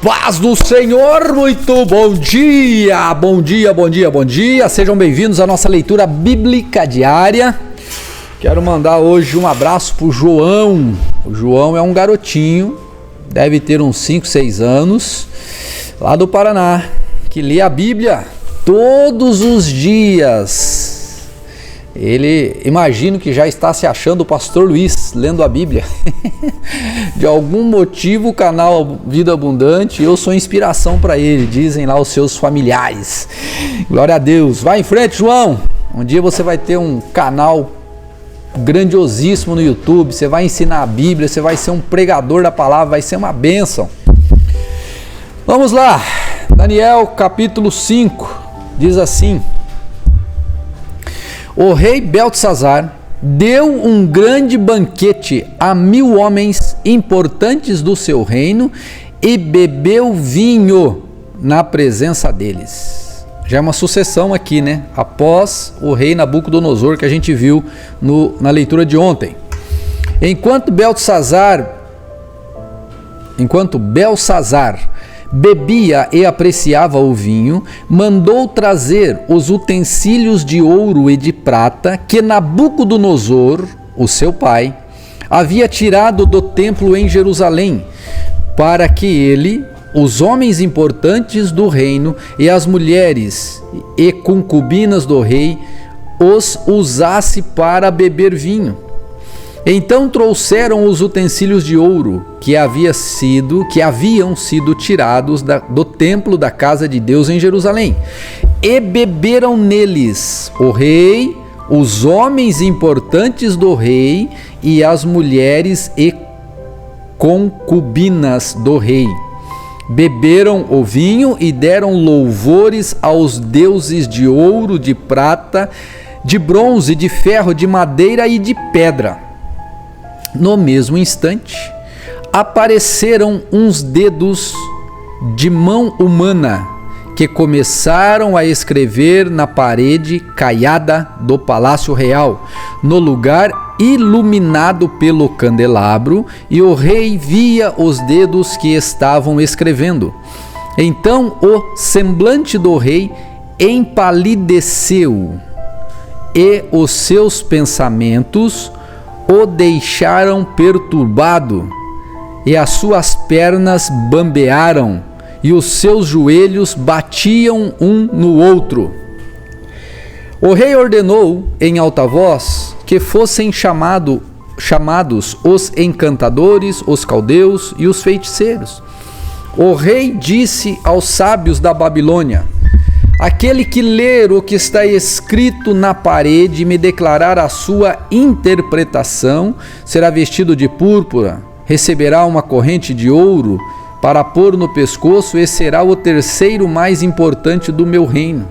paz do Senhor, muito bom dia, bom dia, bom dia, bom dia. Sejam bem-vindos à nossa leitura bíblica diária. Quero mandar hoje um abraço pro João. O João é um garotinho, deve ter uns 5, 6 anos, lá do Paraná, que lê a Bíblia todos os dias. Ele, imagino que já está se achando o pastor Luiz, lendo a Bíblia. De algum motivo o canal Vida Abundante, eu sou inspiração para ele, dizem lá os seus familiares. Glória a Deus. Vai em frente, João. Um dia você vai ter um canal grandiosíssimo no YouTube, você vai ensinar a Bíblia, você vai ser um pregador da palavra, vai ser uma bênção. Vamos lá. Daniel capítulo 5 diz assim: o rei Beltesazar deu um grande banquete a 1000 homens importantes do seu reino e bebeu vinho na presença deles. Já é uma sucessão aqui, né? Após o rei Nabucodonosor, que a gente viu na leitura de ontem. Enquanto Beltesazar bebia e apreciava o vinho, mandou trazer os utensílios de ouro e de prata que Nabucodonosor, o seu pai, havia tirado do templo em Jerusalém, para que ele, os homens importantes do reino e as mulheres e concubinas do rei os usasse para beber vinho. Então trouxeram os utensílios de ouro que haviam sido tirados do templo da casa de Deus em Jerusalém, e beberam neles o rei, os homens importantes do rei e as mulheres e concubinas do rei. Beberam o vinho e deram louvores aos deuses de ouro, de prata, de bronze, de ferro, de madeira e de pedra. No mesmo instante, apareceram uns dedos de mão humana que começaram a escrever na parede caiada do palácio real, no lugar iluminado pelo candelabro, e o rei via os dedos que estavam escrevendo. Então o semblante do rei empalideceu e os seus pensamentos o deixaram perturbado, e as suas pernas bambearam, e os seus joelhos batiam um no outro. O rei ordenou em alta voz que fossem chamados os encantadores, os caldeus e os feiticeiros. O rei disse aos sábios da Babilônia: aquele que ler o que está escrito na parede e me declarar a sua interpretação será vestido de púrpura, receberá uma corrente de ouro para pôr no pescoço e será o terceiro mais importante do meu reino.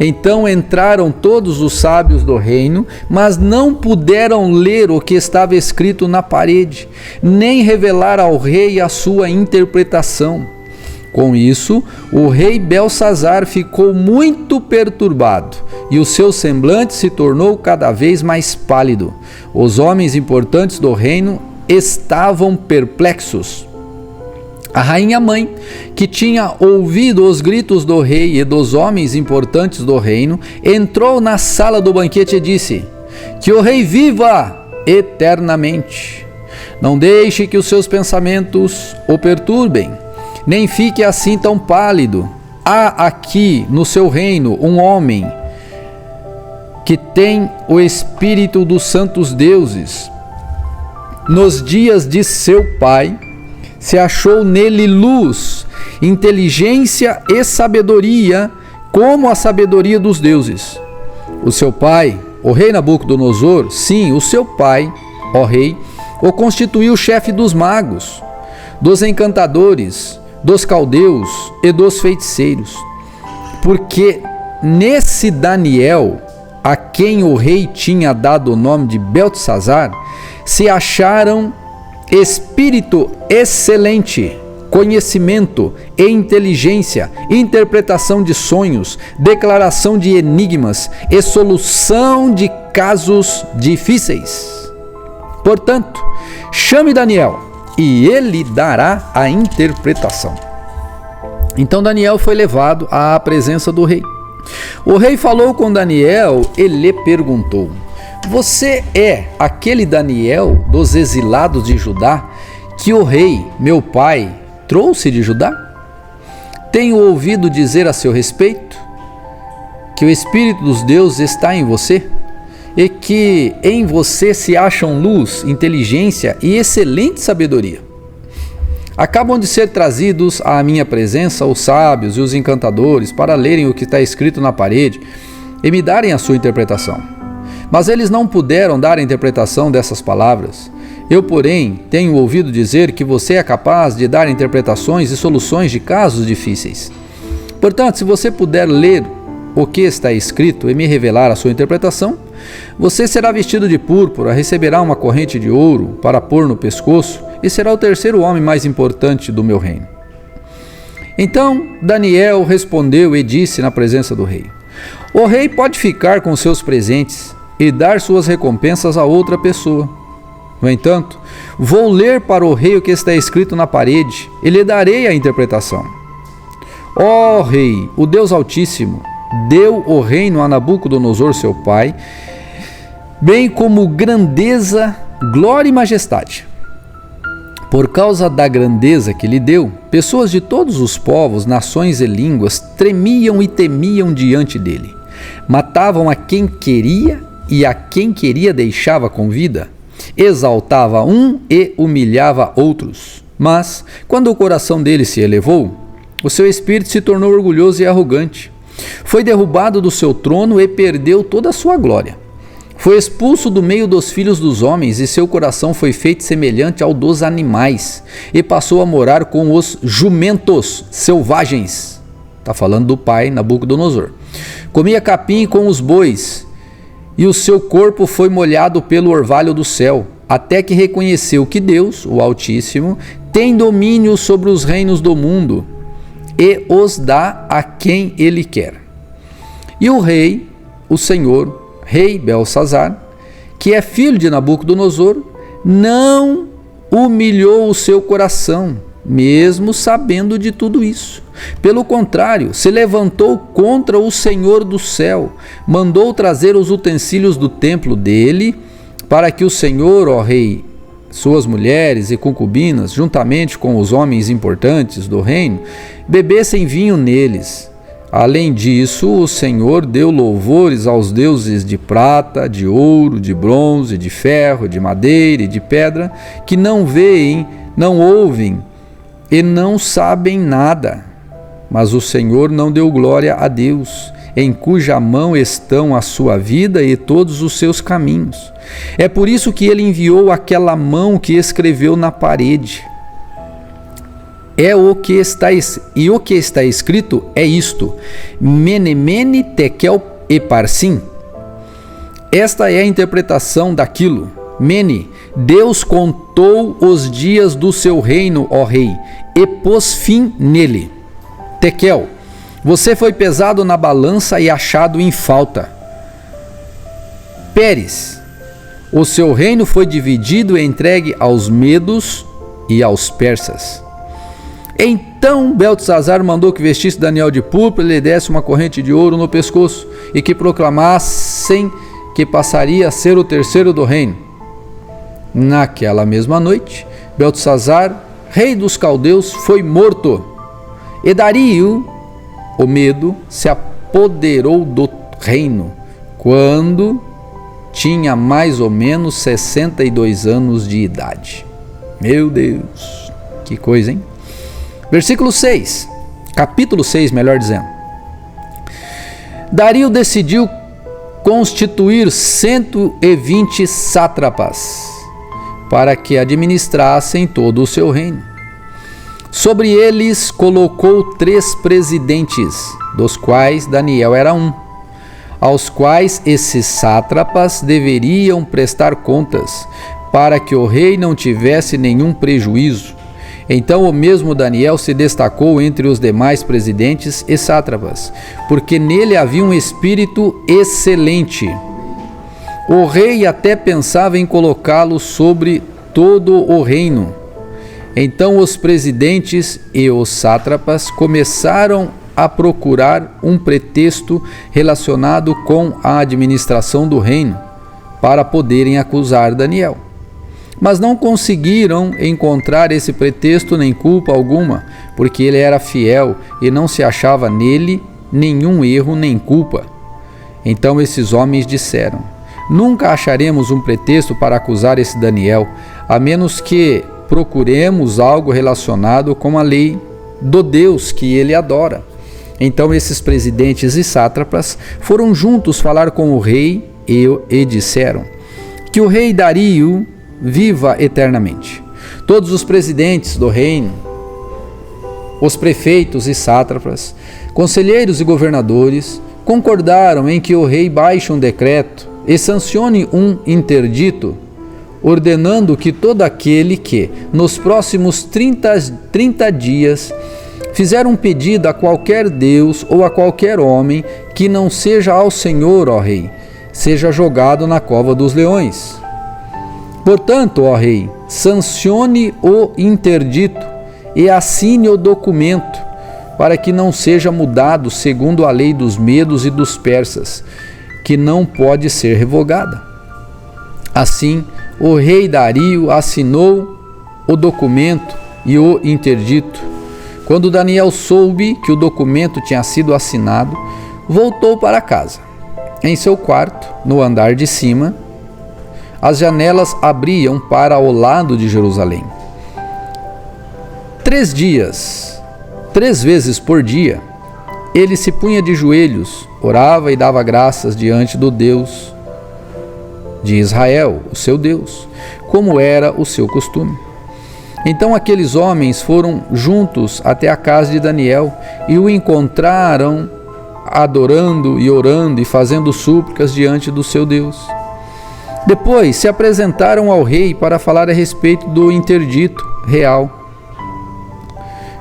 Então entraram todos os sábios do reino, mas não puderam ler o que estava escrito na parede, nem revelar ao rei a sua interpretação. Com isso, o rei Beltesazar ficou muito perturbado e o seu semblante se tornou cada vez mais pálido. Os homens importantes do reino estavam perplexos. A rainha mãe, que tinha ouvido os gritos do rei e dos homens importantes do reino, entrou na sala do banquete e disse: que o rei viva eternamente. Não deixe que os seus pensamentos o perturbem, nem fique assim tão pálido. Há aqui no seu reino um homem que tem o espírito dos santos deuses. Nos dias de seu pai, se achou nele luz, inteligência e sabedoria, como a sabedoria dos deuses. O seu pai, o rei Nabucodonosor, sim, o seu pai, ó rei, o constituiu chefe dos magos, dos encantadores, dos caldeus e dos feiticeiros, porque nesse Daniel, a quem o rei tinha dado o nome de Beltesazar, se acharam espírito excelente, conhecimento e inteligência, interpretação de sonhos, declaração de enigmas e solução de casos difíceis. Portanto, chame Daniel e ele dará a interpretação. Então Daniel foi levado à presença do rei. O rei falou com Daniel e lhe perguntou: você é aquele Daniel dos exilados de Judá que o rei, meu pai, trouxe de Judá? Tenho ouvido dizer a seu respeito que o Espírito dos deuses está em você e que em você se acham luz, inteligência e excelente sabedoria. Acabam de ser trazidos à minha presença os sábios e os encantadores para lerem o que está escrito na parede e me darem a sua interpretação. Mas eles não puderam dar a interpretação dessas palavras. Eu, porém, tenho ouvido dizer que você é capaz de dar interpretações e soluções de casos difíceis. Portanto, se você puder ler o que está escrito e me revelar a sua interpretação, você será vestido de púrpura, receberá uma corrente de ouro para pôr no pescoço e será o terceiro homem mais importante do meu reino. Então Daniel respondeu e disse na presença do rei: o rei pode ficar com seus presentes e dar suas recompensas a outra pessoa. No entanto, vou ler para o rei o que está escrito na parede e lhe darei a interpretação. Ó rei, o Deus Altíssimo deu o reino a Nabucodonosor, seu pai, bem como grandeza, glória e majestade. Por causa da grandeza que lhe deu, pessoas de todos os povos, nações e línguas tremiam e temiam diante dele. Matavam a quem queria e a quem queria deixava com vida. Exaltava um e humilhava outros. Mas, quando o coração dele se elevou, o seu espírito se tornou orgulhoso e arrogante. Foi derrubado do seu trono e perdeu toda a sua glória. Foi expulso do meio dos filhos dos homens e seu coração foi feito semelhante ao dos animais e passou a morar com os jumentos selvagens. Está falando do pai Nabucodonosor. Comia capim com os bois e o seu corpo foi molhado pelo orvalho do céu, até que reconheceu que Deus, o Altíssimo, tem domínio sobre os reinos do mundo e os dá a quem ele quer. E o rei, o senhor, rei Belsazar, que é filho de Nabucodonosor, não humilhou o seu coração, mesmo sabendo de tudo isso. Pelo contrário, se levantou contra o Senhor do céu, mandou trazer os utensílios do templo dele, para que o Senhor, ó rei, suas mulheres e concubinas, juntamente com os homens importantes do reino, bebessem vinho neles. Além disso, o Senhor deu louvores aos deuses de prata, de ouro, de bronze, de ferro, de madeira e de pedra, que não veem, não ouvem e não sabem nada. Mas o Senhor não deu glória a Deus, em cuja mão estão a sua vida e todos os seus caminhos. É por isso que ele enviou aquela mão que escreveu na parede. O que está escrito é isto: Mene, Mene, Tekel e Parsim. Esta é a interpretação daquilo. Mene, Deus contou os dias do seu reino, ó rei, e pôs fim nele. Tekel, você foi pesado na balança e achado em falta. Pérez, o seu reino foi dividido e entregue aos medos e aos persas. Então Beltesazar mandou que vestisse Daniel de púrpura e lhe desse uma corrente de ouro no pescoço e que proclamassem que passaria a ser o terceiro do reino. Naquela mesma noite, Beltesazar, rei dos caldeus, foi morto. E Dario, o medo, se apoderou do reino quando tinha mais ou menos 62 anos de idade. Meu Deus, que coisa, hein? Versículo 6, capítulo 6, melhor dizendo. Dario decidiu constituir 120 sátrapas para que administrassem todo o seu reino. Sobre eles colocou 3 presidentes, dos quais Daniel era um, aos quais esses sátrapas deveriam prestar contas, para que o rei não tivesse nenhum prejuízo. Então o mesmo Daniel se destacou entre os demais presidentes e sátrapas, porque nele havia um espírito excelente. O rei até pensava em colocá-lo sobre todo o reino, Então os presidentes e os sátrapas começaram a procurar um pretexto relacionado com a administração do reino para poderem acusar Daniel. Mas não conseguiram encontrar esse pretexto nem culpa alguma, porque ele era fiel e não se achava nele nenhum erro nem culpa. Então esses homens disseram: nunca acharemos um pretexto para acusar esse Daniel, a menos que procuremos algo relacionado com a lei do Deus que ele adora. Então esses presidentes e sátrapas foram juntos falar com o rei e disseram: que o rei Dario viva eternamente. Todos os presidentes do reino, os prefeitos e sátrapas, conselheiros e governadores concordaram em que o rei baixe um decreto e sancione um interdito, ordenando que todo aquele que, nos próximos 30 dias, fizer um pedido a qualquer Deus ou a qualquer homem que não seja ao Senhor, ó rei, seja jogado na cova dos leões. Portanto, ó rei, sancione o interdito e assine o documento, para que não seja mudado segundo a lei dos medos e dos persas, que não pode ser revogada. Assim, o rei Dario assinou o documento e o interdito. Quando Daniel soube que o documento tinha sido assinado, voltou para casa. Em seu quarto, no andar de cima, as janelas abriam para o lado de Jerusalém. 3 vezes por dia, ele se punha de joelhos, orava e dava graças diante do Deus de Israel, o seu Deus, como era o seu costume. Então aqueles homens foram juntos até a casa de Daniel e o encontraram adorando e orando e fazendo súplicas diante do seu Deus. Depois se apresentaram ao rei para falar a respeito do interdito real.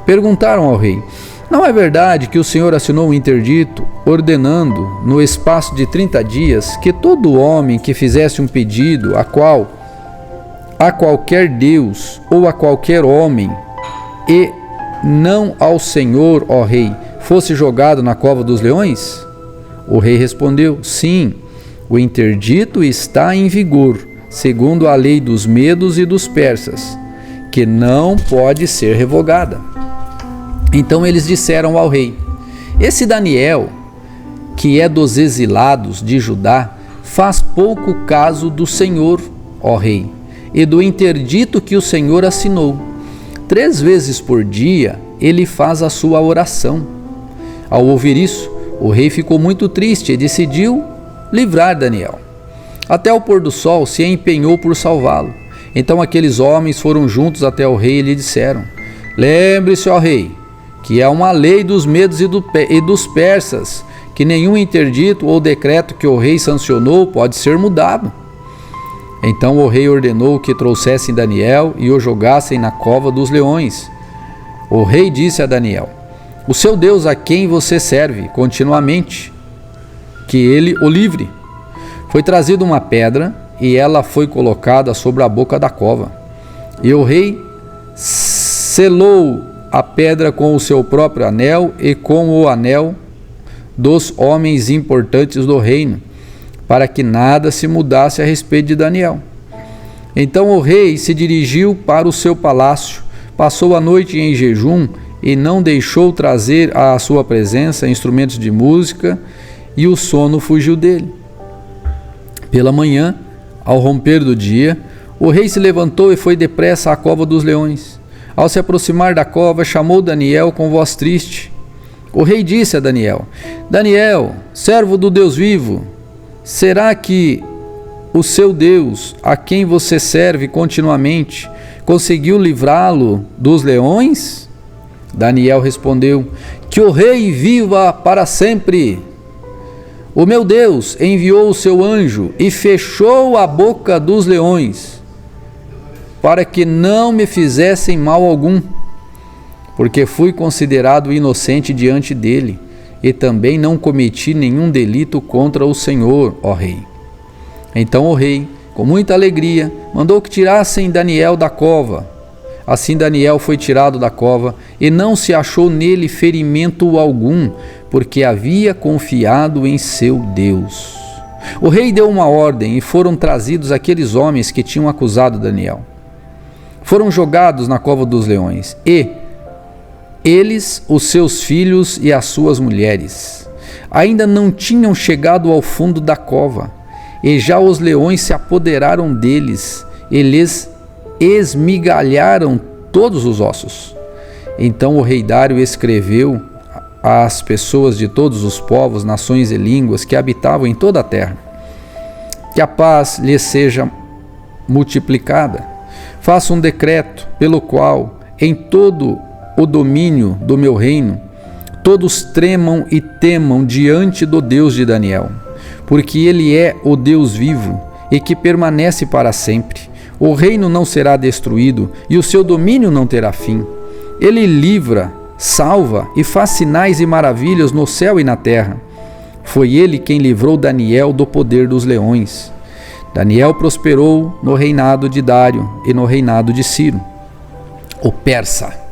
Perguntaram ao rei: não é verdade que o Senhor assinou um interdito, ordenando, no espaço de 30 dias, que todo homem que fizesse um pedido a qualquer Deus ou a qualquer homem, e não ao Senhor, ó rei, fosse jogado na cova dos leões? O rei respondeu: sim, o interdito está em vigor, segundo a lei dos medos e dos persas, que não pode ser revogada. Então eles disseram ao rei: esse Daniel, que é dos exilados de Judá, faz pouco caso do Senhor, ó rei, e do interdito que o Senhor assinou. 3 vezes por dia ele faz a sua oração. Ao ouvir isso, o rei ficou muito triste e decidiu livrar Daniel. Até o pôr do sol se empenhou por salvá-lo. Então aqueles homens foram juntos até o rei e lhe disseram: lembre-se, ó rei, que é uma lei dos medos e dos persas, que nenhum interdito ou decreto que o rei sancionou pode ser mudado. Então o rei ordenou que trouxessem Daniel e o jogassem na cova dos leões. O rei disse a Daniel: o seu Deus a quem você serve continuamente, que ele o livre. Foi trazida uma pedra e ela foi colocada sobre a boca da cova. E o rei selou a pedra com o seu próprio anel e com o anel dos homens importantes do reino, para que nada se mudasse a respeito de Daniel. Então o rei se dirigiu para o seu palácio, passou a noite em jejum e não deixou trazer à sua presença instrumentos de música, e o sono fugiu dele. Pela manhã, ao romper do dia, o rei se levantou e foi depressa à cova dos leões. Ao se aproximar da cova, chamou Daniel com voz triste. O rei disse a Daniel: Daniel, servo do Deus vivo, será que o seu Deus, a quem você serve continuamente, conseguiu livrá-lo dos leões? Daniel respondeu: que o rei viva para sempre! O meu Deus enviou o seu anjo e fechou a boca dos leões, para que não me fizessem mal algum, porque fui considerado inocente diante dele, e também não cometi nenhum delito contra o Senhor, ó rei. Então o rei, com muita alegria, mandou que tirassem Daniel da cova. Assim Daniel foi tirado da cova, e não se achou nele ferimento algum, porque havia confiado em seu Deus. O rei deu uma ordem, e foram trazidos aqueles homens que tinham acusado Daniel. Foram jogados na cova dos leões, e eles, os seus filhos e as suas mulheres, ainda não tinham chegado ao fundo da cova, e já os leões se apoderaram deles, e lhes esmigalharam todos os ossos. Então o rei Dário escreveu às pessoas de todos os povos, nações e línguas que habitavam em toda a terra: que a paz lhes seja multiplicada. Faça um decreto pelo qual, em todo o domínio do meu reino, todos tremam e temam diante do Deus de Daniel, porque ele é o Deus vivo e que permanece para sempre. O reino não será destruído e o seu domínio não terá fim. Ele livra, salva e faz sinais e maravilhas no céu e na terra. Foi ele quem livrou Daniel do poder dos leões. Daniel prosperou no reinado de Dário e no reinado de Ciro, o persa.